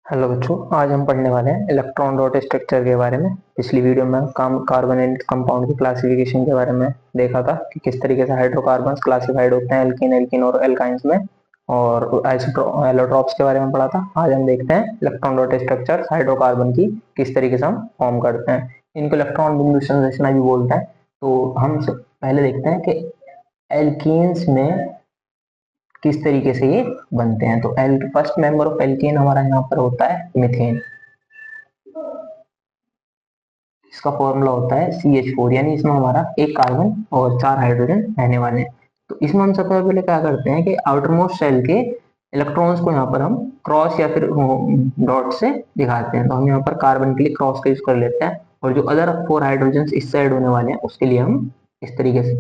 Hello बच्चों, आज हम पढ़ने वाले हैं इलेक्ट्रॉन डॉट स्ट्रक्चर के बारे में। पिछली वीडियो में काम कार्बन एंड कंपाउंड की क्लासिफिकेशन के बारे में देखा था कि किस तरीके से हाइड्रोकार्बन्स क्लासिफाइड होते हैं एल्कीन एल्कीन और एल्काइंस में, और एलोट्रॉप्स के बारे में पढ़ा था। आज हम देखते हैं इलेक्ट्रॉन डॉट स्ट्रक्चर हाइड्रोकार्बन की किस तरीके से हम फॉर्म करते हैं। इनको इलेक्ट्रॉन बिंदु संरचना भी बोलते हैं। तो हम पहले देखते हैं कि एल्कीन्स में किस तरीके से ये बनते हैं। तो L first member of alkene हमारा यहाँ पर होता है मीथेन। इसका फॉर्मूला होता है CH4, यानी इसमें हमारा एक कार्बन और 4 हाइड्रोजन रहने वाले हैं। तो इसमें हम सबसे पहले क्या करते हैं कि आउटर मोस्ट शेल के इलेक्ट्रॉन्स को यहाँ पर हम क्रॉस या फिर डॉट से दिखाते हैं। तो हम यहाँ पर कार्बन के लिए क्रॉस का यूज कर लेते हैं, और जो अदर 4 हाइड्रोजन इस साइड होने वाले हैं उसके लिए हम इस तरीके से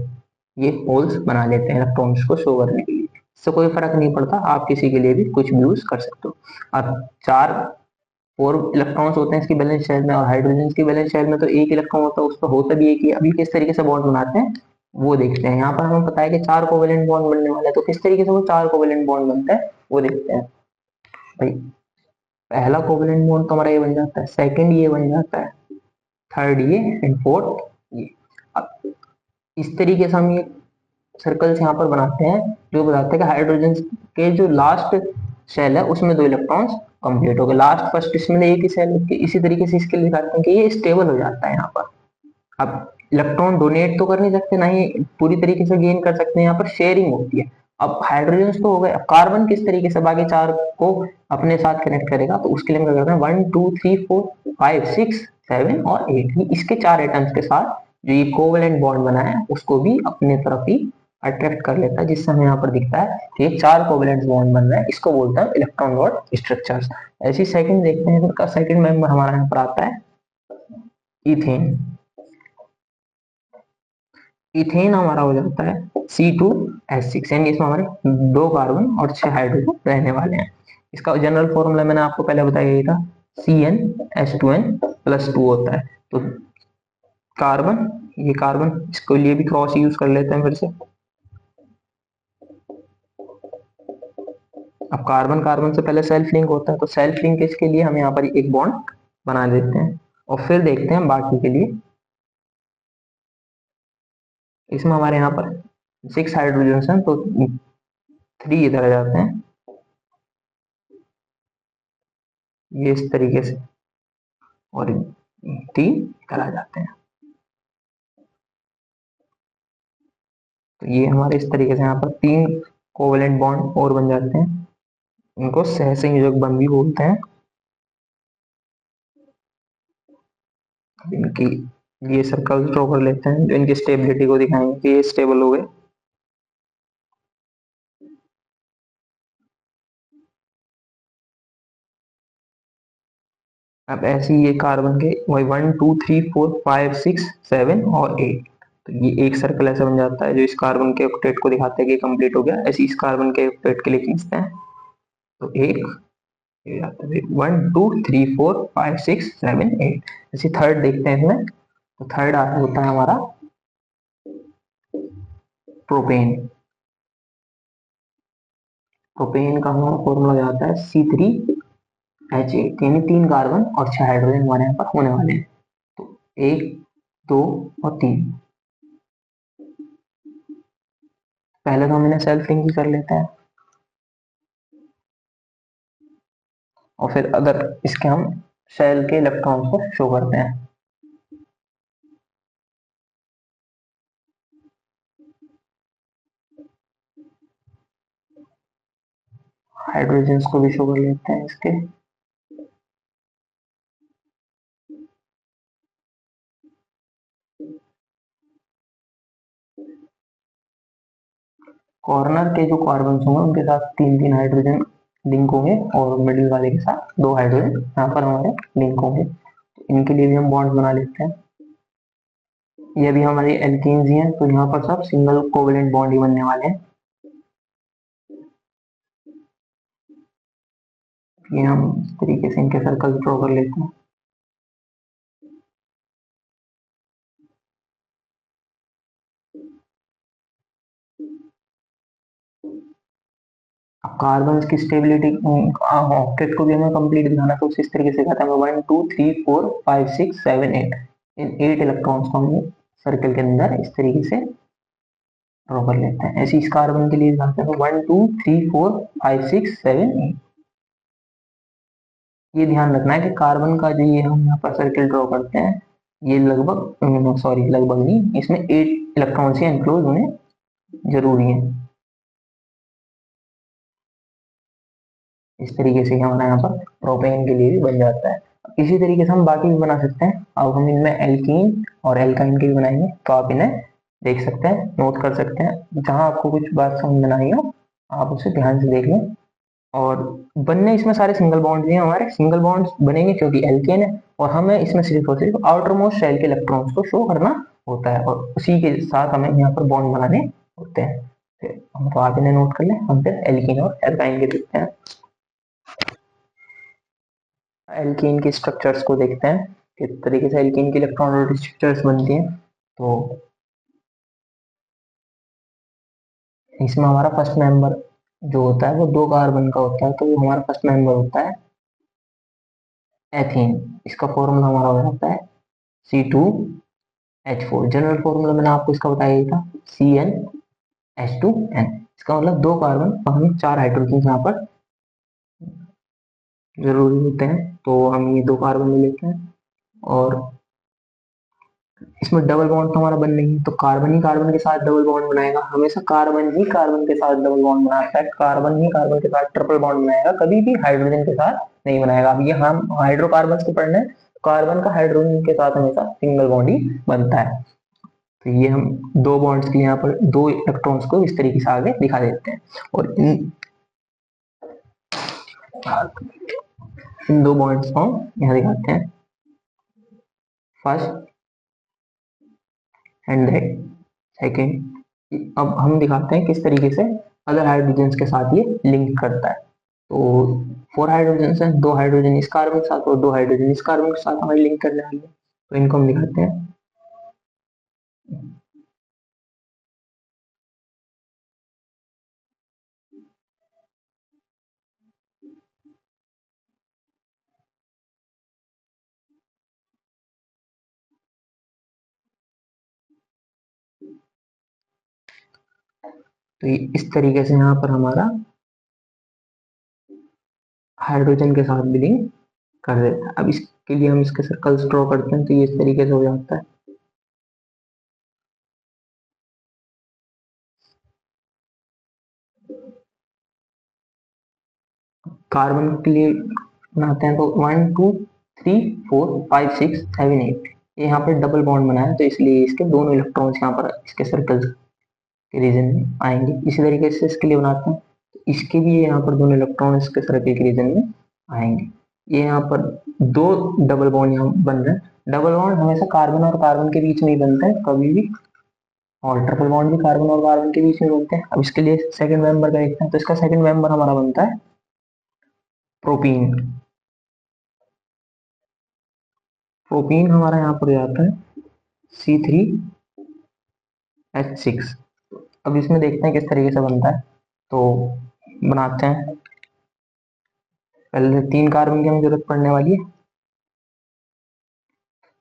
ये होल्स बना लेते हैं इलेक्ट्रॉन्स को शो करने के लिए। इससे कोई फर्क नहीं पड़ता, आप किसी के लिए भी कुछ भी यूज कर सकते हो। अब 4 और इलेक्ट्रॉन्स होते हैं इसकी बैलेंस शेल में, और हाइड्रोजन की बैलेंस शेल में तो एक इलेक्ट्रॉन होता है, उस पर होता भी एक ही। अभी किस तरीके से बॉन्ड बनाते हैं वो देखते हैं। यहाँ पर हमें पता है कि 4 कोवेलेंट बॉन्ड बनने वाले हैं, तो किस तरीके से वो 4 कोवेलेंट बॉन्ड बनते हैं वो देखते हैं। भाई, पहला कोवेलेंट बॉन्ड तो हमारा ये बन जाता है, सेकंड ये बन जाता है, थर्ड ये, एंड फोर्थ ये। अब इस तरीके से हम ये सर्कल्स यहाँ पर बनाते हैं जो बताते हैं कि हाइड्रोजन के जो लास्ट शेल है उसमें 2 इलेक्ट्रॉन्स कंप्लीट हो गए। लास्ट फर्स्ट इसमें एक ही शेल है, इसी तरीके से इसके लिए दिखाते हैं कि ये स्टेबल हो जाता है यहाँ पर। अब इलेक्ट्रॉन डोनेट तो कर नहीं सकते, ना ही पूरी तरीके से गेन कर सकते हैं, यहाँ पर शेयरिंग होती है। अब हाइड्रोजन तो हो गए, अब कार्बन किस तरीके से बाकी 4 को अपने साथ कनेक्ट करेगा, तो उसके लिए हम क्या करते हैं, 1 2 3 4 5 6 7 और 8, इसके 4 एटम्स के साथ जो ये कोवेलेंट बॉन्ड बना है उसको भी अपने तरफ ही अट्रैक्ट कर लेता है, जिससे हमें यहाँ पर दिखता है कि ये 4 कोवेलेंट बॉन्ड बन रहा है। इसको बोलते हैं इलेक्ट्रॉन डॉट स्ट्रक्चर्स। ऐसी सेकंड देखते हैं, इसका सेकंड मेंबर हमारा यहाँ पर आता है इथेन। इथेन हमारा हो जाता है C2H6, यानी इसमें हमारे 2 कार्बन और 6 हाइड्रोजन रहने वाले हैं। इसका जनरल फॉर्मूला मैंने आपको पहले बताया ही था, CnH2n+2 होता है। तो कार्बन, ये कार्बन, इसके लिए भी क्रॉस यूज कर लेते हैं फिर से। अब कार्बन कार्बन से पहले सेल्फ लिंक होता है, तो सेल्फ लिंकेज के लिए हम यहाँ पर एक बॉन्ड बना देते हैं, और फिर देखते हैं बाकी के लिए। इसमें हमारे यहाँ पर 6 हाइड्रोजन हैं, तो 3 इधर आ जाते हैं, ये इस तरीके से, और 3 इधर आ जाते हैं। तो ये हमारे इस तरीके से यहाँ पर 3 कोवेलेंट बॉन्ड और बन जाते हैं। इनको सहसंयोजक बंध भी बोलते हैं। इनकी ये सर्कल ड्रॉ कर लेते हैं जो इनकी स्टेबिलिटी को दिखाएंगे कि ये स्टेबल हो गए। अब ऐसे ही ये कार्बन के वही 1 2 3 4 5 6 7 और 8, तो ये एक सर्कल ऐसा बन जाता है जो इस कार्बन के ऑक्टेट को दिखाता है कि कंप्लीट हो गया। ऐसे इस कार्बन के ऑक्टेट के लिए खींचते हैं, तो एक ये आता है 1 2 3 4 5 6 7 8। ऐसे थर्ड देखते हैं इसमें, तो थर्ड होता है हमारा प्रोपेन। प्रोपेन का हमारा फॉर्मूला जाता है C3H8, यानी 3 कार्बन और 6 हाइड्रोजन हमारे यहाँ पर होने वाले हैं। तो 1 2 और 3, पहले तो हम इन्हें सेल्फ लिंक ही कर लेते हैं, और फिर अदर इसके हम शेल के इलेक्ट्रॉन्स को शो करते हैं। हाइड्रोजन को भी शो कर लेते हैं इसके। कॉर्नर के जो कार्बन होंगे उनके साथ 3 3 हाइड्रोजन लिंक होंगे, और मिडिल वाले के साथ 2 हाइड्रोजन यहाँ पर हमारे लिंक होंगे। तो इनके लिए भी हम बॉन्ड बना लेते हैं। ये भी हमारी एल्कीन्स ही हैं, तो यहाँ पर सब सिंगल कोवेलेंट बॉन्ड ही बनने वाले हैं। ये हम इस तरीके से इनके सर्कल ड्रॉ कर लेते हैं। कार्बन की स्टेबिलिटी ऑक्टेट को भी हमें कंप्लीट दिखाना, तो इस तरीके से कहता है 1 2 3 4 5 6 7 8 इन 8 इलेक्ट्रॉन्स को हम सर्कल के अंदर इस तरीके से ड्रॉ कर लेते हैं। ऐसे इस कार्बन के लिए दिखाते हैं 1 2 3 4 5 6 7 8। ये ध्यान रखना है कि कार्बन का जो ये हम यहाँ पर सर्किल ड्रॉ करते हैं, ये लगभग सॉरी लगभग नहीं, इसमें 8 इलेक्ट्रॉन्स ही एनक्लोज होने जरूरी है। इस तरीके से हमारा यहाँ पर प्रोपेन के लिए भी बन जाता है। इसी तरीके से हम बाकी भी बना सकते हैं। अब हम इनमें एल्कीन और एल्काइन के भी बनाएंगे, तो आप इन्हें देख सकते हैं, नोट कर सकते हैं। जहां आपको कुछ बात समझ में नहीं हो आप उसे ध्यान से देख लें। और बनने इसमें सारे सिंगल बॉन्ड हैं, हमारे सिंगल बॉन्ड्स बनेंगे क्योंकि एल्केन है, और हमें इसमें सिर्फ और सिर्फ आउटर मोस्ट शेल के इलेक्ट्रॉन्स को शो करना होता है, और उसी के साथ हमें यहाँ पर बॉन्ड बनाने होते हैं। तो आप इन्हें नोट कर लें, हम फिर एल्कीन और एल्काइन के देखते हैं। एल्कीन के स्ट्रक्चर्स को देखते हैं, किस तरीके से एल्कीन की इलेक्ट्रॉन स्ट्रक्चर्स बनती हैं। तो इसमें हमारा फर्स्ट मेंबर जो होता है वो 2 कार्बन का होता है, तो वो हमारा फर्स्ट मेंबर होता है एथीन। इसका फॉर्मूला हमारा हो जाता है C2H4। जनरल फॉर्मूला मैंने आपको इसका बताया ही था, CnH2n। इसका मतलब 2 कार्बन और हमें 4 हाइड्रोजन यहाँ पर जरूरी होते हैं, तो हम ये 2 कार्बन ले लेते हैं। और इसमें डबल बॉन्ड तो हमारा बन नहीं है, तो कार्बन ही कार्बन के साथ डबल बॉन्ड बनाएगा। हमेशा कार्बन ही कार्बन के साथ डबल बॉन्ड बनाता है, कार्बन ही कार्बन के साथ ट्रिपल बॉन्ड बनाएगा, कभी भी हाइड्रोजन के साथ नहीं बनाएगा। अब ये हम हाइड्रोकार्बन को पढ़ना है, कार्बन का हाइड्रोजन के साथ हमेशा सिंगल बॉन्ड ही बनता है। तो ये हम 2 बॉन्ड्स के यहाँ पर 2 इलेक्ट्रॉन्स को इस तरीके से आगे दिखा देते हैं। और इन 2 बॉन्ड्स को यहाँ दिखाते हैं, फर्स्ट एंड सेकेंड। अब हम दिखाते हैं किस तरीके से अदर हाइड्रोजन के साथ ये लिंक करता है। तो 4 हाइड्रोजन है, 2 हाइड्रोजन इस कार्बन के साथ और 2 हाइड्रोजन इस कार्बन के साथ हमारी लिंक करने वाली है, तो इनको हम दिखाते हैं। तो ये इस तरीके से यहाँ पर हमारा हाइड्रोजन के साथ भी लिंक कर देता है। अब इसके लिए हम इसके सर्कल्स ड्रॉ करते हैं, तो ये इस तरीके से हो जाता है। कार्बन के लिए बनाते हैं, तो 1 2 3 4 5 6 7 8 ये यहाँ पर डबल बॉन्ड बना है, तो इसलिए इसके दोनों इलेक्ट्रॉन्स यहाँ पर इसके सर्कल के रीजन में आएंगे। इसी तरीके से इसके लिए बनाते हैं, तो इसके भी यहाँ पर दोनों इलेक्ट्रॉन इसके सर्कल के रीजन में आएंगे। ये यहाँ पर 2 डबल बॉन्ड यहाँ बन रहे हैं। डबल बॉन्ड हमेशा कार्बन और कार्बन के बीच में ही बनते हैं कभी भी, और ट्रिपल बॉन्ड भी कार्बन और कार्बन के बीच में बनते हैं। अब इसके लिए सेकंड मेंबर का देखते हैं, तो इसका सेकंड मेंबर हमारा बनता है प्रोपीन। प्रोपीन हमारा यहाँ पर जाता है C3H6। अब इसमें देखते हैं किस तरीके से बनता है, तो बनाते हैं। पहले 3 कार्बन की हमें जरूरत पड़ने वाली है,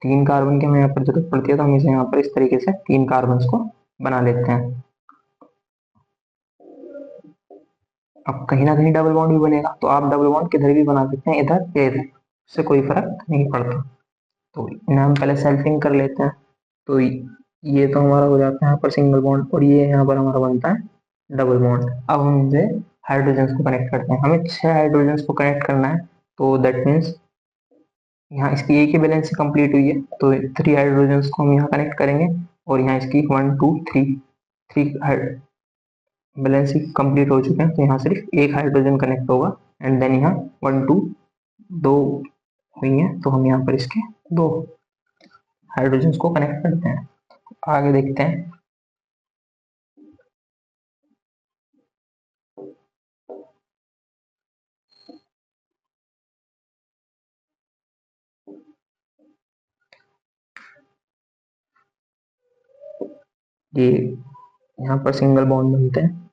3 कार्बन की हमें यहाँ पर जरूरत पड़ती है, तो हम इसे यहाँ पर इस तरीके से 3 कार्बन को बना लेते हैं। अब कहीं ना कहीं डबल बॉन्ड भी बनेगा, तो आप डबल बॉन्ड किधर भी बना सकते हैं, इधर या इधर, इससे कोई फर्क नहीं पड़ता। तो इन्हें हम पहले सेल्फिंग कर लेते हैं। तो ये तो हमारा हो जाता है यहाँ पर सिंगल बॉन्ड, और ये यहाँ पर हमारा बनता है डबल बॉन्ड। अब हम इनसे हाइड्रोजन को कनेक्ट करते हैं, हमें 6 हाइड्रोजन को कनेक्ट करना है, तो दैट मीन्स यहाँ इसकी एक ही बैलेंस कंप्लीट हुई है, तो 3 हाइड्रोजन को हम यहाँ कनेक्ट करेंगे, और यहाँ इसकी 1 2 3 बैलेंस कंप्लीट हो चुके हैं, तो यहाँ सिर्फ एक हाइड्रोजन कनेक्ट होगा। एंड देन यहाँ 1 2 हुई है, तो हम यहाँ पर इसके 2 हाइड्रोजन को कनेक्ट करते हैं। आगे देखते हैं। ये यहाँ पर सिंगल बॉन्ड बनते हैं,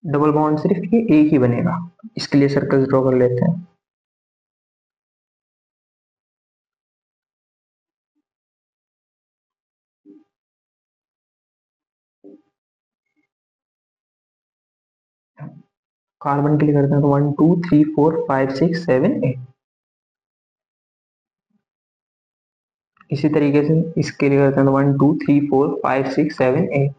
डबल बॉन्ड सिर्फ ये एक ही बनेगा। इसके लिए सर्कल ड्रॉ कर लेते हैं। कार्बन के लिए करते हैं तो 1 2 3 4 5 6 7 8। इसी तरीके से इसके लिए करते हैं तो 1 2 3 4 5 6 7 8।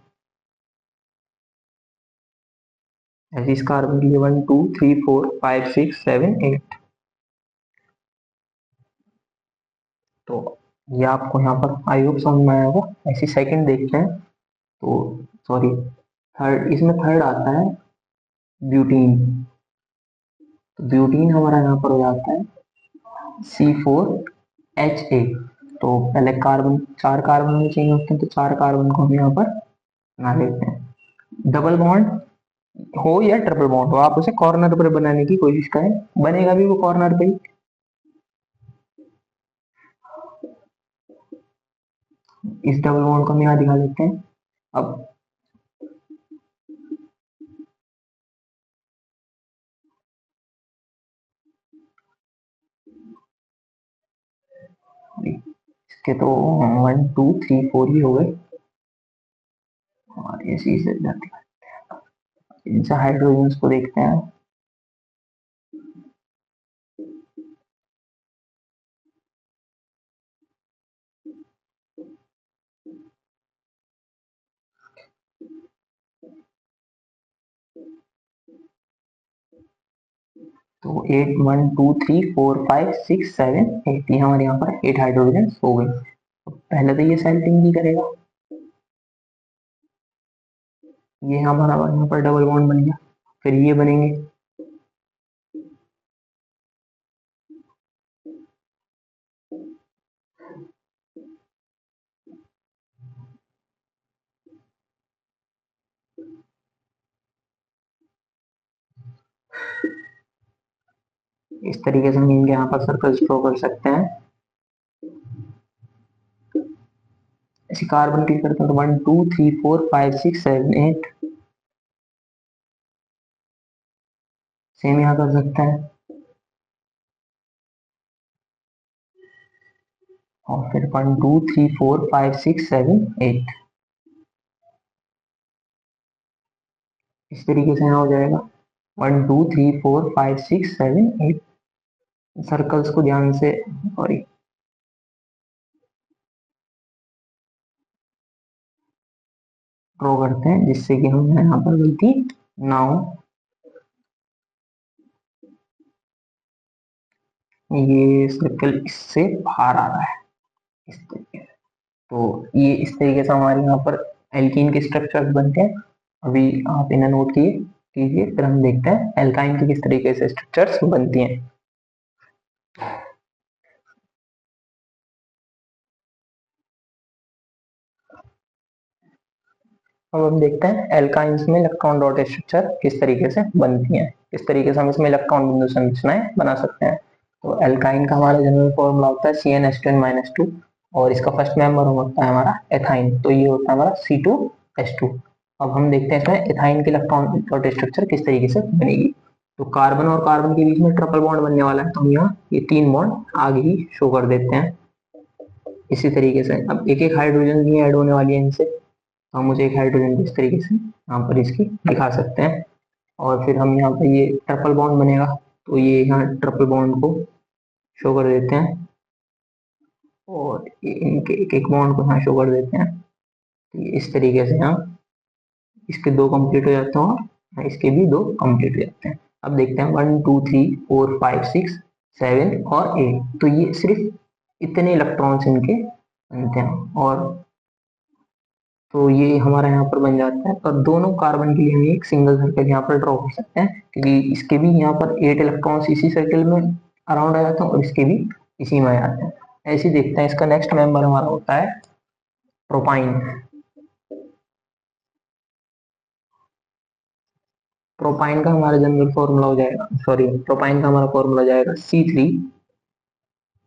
ऐसे इस कार्बन के लिए 1 2 3 4 5 6 7 8। तो ये आपको यहाँ पर आई होप समझ में आया होगा। ऐसे सेकंड देखते हैं तो सॉरी थर्ड, इसमें थर्ड आता है ब्यूटीन। तो ब्यूटीन हमारा यहाँ पर हो जाता है C4H8। तो पहले कार्बन, 4 कार्बन हमें चाहिए होते हैं, तो 4 कार्बन को हम यहाँ पर बना लेते हैं। डबल बॉन्ड हो या ट्रिपल बॉन्ड हो, आप उसे कॉर्नर पर बनाने की कोशिश करें, बनेगा भी वो कॉर्नर पे ही। इस डबल बॉन्ड को हम यहाँ दिखा देते हैं। अब इसके तो 1 2 3 4 ही हो गए और ये सी से जाते हैं। इन हाइड्रोजन को देखते हैं। तो 8 1 2 3 4 5 6 7 8, ये हमारे यहाँ पर 8 हाइड्रोजन हो गई। तो पहले तो ये सेल्टिंग ही करेगा, ये हमारा यहाँ पर डबल बॉन्ड बन गया। फिर ये बनेंगे, इस तरीके से हम इनके यहाँ पर सर्कल्स ड्रॉ कर सकते हैं। ऐसे कार्बन की करते हैं तो 1 2 3 4 5 6 7 8, सेम यहाँ कर सकते हैं। और फिर 1 2 3 4 5 6 7 8, इस तरीके से यहाँ हो जाएगा 1 2 3 4 5 6 7 8। सर्कल्स को ध्यान से सॉरी ड्रॉ करते हैं, जिससे कि हम यहाँ पर गलती ना हो। ये सर्कल इससे बाहर आ रहा है इस तरीके से। तो ये इस तरीके से हमारे यहाँ पर एल्कीन के स्ट्रक्चर्स बनते हैं। अभी आप इन्हें नोट कीजिए, फिर हम देखते हैं एल्काइन की किस तरीके से स्ट्रक्चर्स बनती हैं। अब हम देखते हैं एल्काइंस में इलेक्ट्रॉन डॉट स्ट्रक्चर किस तरीके से बनती हैं, किस तरीके से हम इसमें इलेक्ट्रॉन बिंदु संरचनाएं बना सकते हैं। तो एल्काइन का हमारा जनरल फॉर्मूला होता है CnH2n-2 और इसका फर्स्ट मेंबर होता है हमारा एथाइन, तो ये होता है हमारा C2H2। अब हम देखते हैं इसमें एथाइन के इलेक्ट्रॉन डॉट स्ट्रक्चर किस तरीके से बनेगी। तो कार्बन और कार्बन के बीच में ट्रिपल बॉन्ड बनने वाला है, तो हम यहाँ ये 3 बॉन्ड आगे ही शो कर देते हैं। इसी तरीके से अब एक एक हाइड्रोजन भी ऐड होने वाली है इनसे, तो हम मुझे एक हाइड्रोजन इस तरीके से यहाँ पर इसकी दिखा सकते हैं। और फिर हम यहाँ पर ये ट्रिपल बॉन्ड बनेगा, तो ये यहाँ ट्रिपल बॉन्ड को शो कर देते हैं और ये इनके एक एक बॉन्ड को यहाँ शो कर देते हैं। तो ये इस तरीके से यहाँ इसके 2 कंप्लीट हो जाते हैं और इसके भी 2 कंप्लीट हो जाते हैं। अब देखते हैं 1 2 3 4 5 6 7 और 8, तो ये सिर्फ इतने इलेक्ट्रॉन्स इनके बनते हैं। और तो ये हमारा यहाँ पर बन जाता है। और दोनों कार्बन के लिए हम एक सिंगल सर्कल यहाँ पर ड्रॉ कर सकते हैं, क्योंकि इसके भी यहाँ पर 8 इलेक्ट्रॉन्स इसी सर्कल में अराउंड आ जाते हैं और इसके भी इसी में आ जाते हैं। ऐसे ही देखते हैं, इसका नेक्स्ट मेंबर हमारा होता है प्रोपाइन। प्रोपाइन का हमारा जनरल फॉर्मूला हो जाएगा, सॉरी प्रोपाइन का हमारा फॉर्मूला हो जाएगा C3।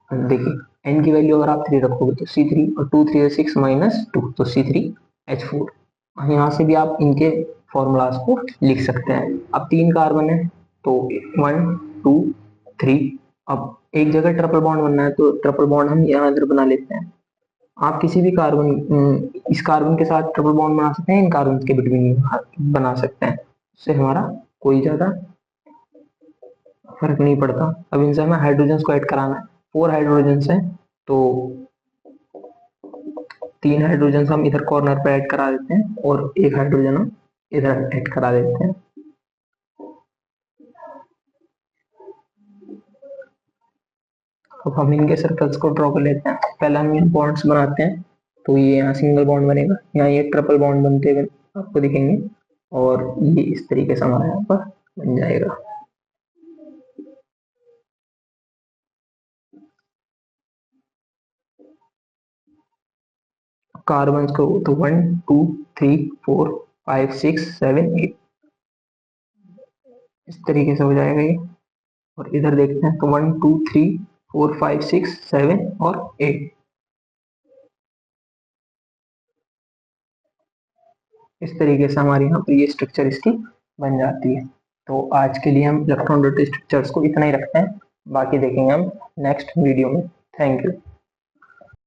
देखिए n की वैल्यू अगर आप 3 रखोगे तो C3 और 2 3 6 -2, तो C3H4। यहाँ से भी आप इनके फॉर्मूलाज को लिख सकते हैं। अब 3 कार्बन है तो 1 2 3, अब एक जगह ट्रिपल बॉन्ड बनना है तो ट्रिपल बॉन्ड हम यहाँ इधर बना लेते हैं। आप किसी भी कार्बन, इस कार्बन के साथ ट्रिपल बॉन्ड बना सकते हैं, इन कार्बन के बिटवीन बना सकते हैं, इससे हमारा कोई ज्यादा फर्क नहीं पड़ता। अब इनसे हमें हाइड्रोजन को ऐड कराना है, 4 हाइड्रोजन है तो 3 हाइड्रोजन हम इधर कॉर्नर पे ऐड करा देते हैं और एक हाइड्रोजन हम इधर ऐड करा देते हैं। अब हम इनके सर्कल्स को ड्रॉ कर लेते हैं। पहले हम इन बॉन्ड्स बनाते हैं, तो ये यहाँ सिंगल बॉन्ड बनेगा, यहाँ ये ट्रिपल बॉन्ड बनते हुए आपको दिखेंगे और ये इस तरीके से हमारा यहाँ पर बन जाएगा। कार्बन को तो 1 2 3 4 5 6 7 8 इस तरीके से हो जाएगा ये। और इधर देखते हैं तो 1 2 3 4 5 6 7 और 8 इस तरीके से हमारे यहाँ पर ये स्ट्रक्चर इसकी बन जाती है। तो आज के लिए हम इलेक्ट्रॉन स्ट्रक्चर्स को इतना ही रखते हैं, बाकी देखेंगे हम नेक्स्ट वीडियो में। Thank you.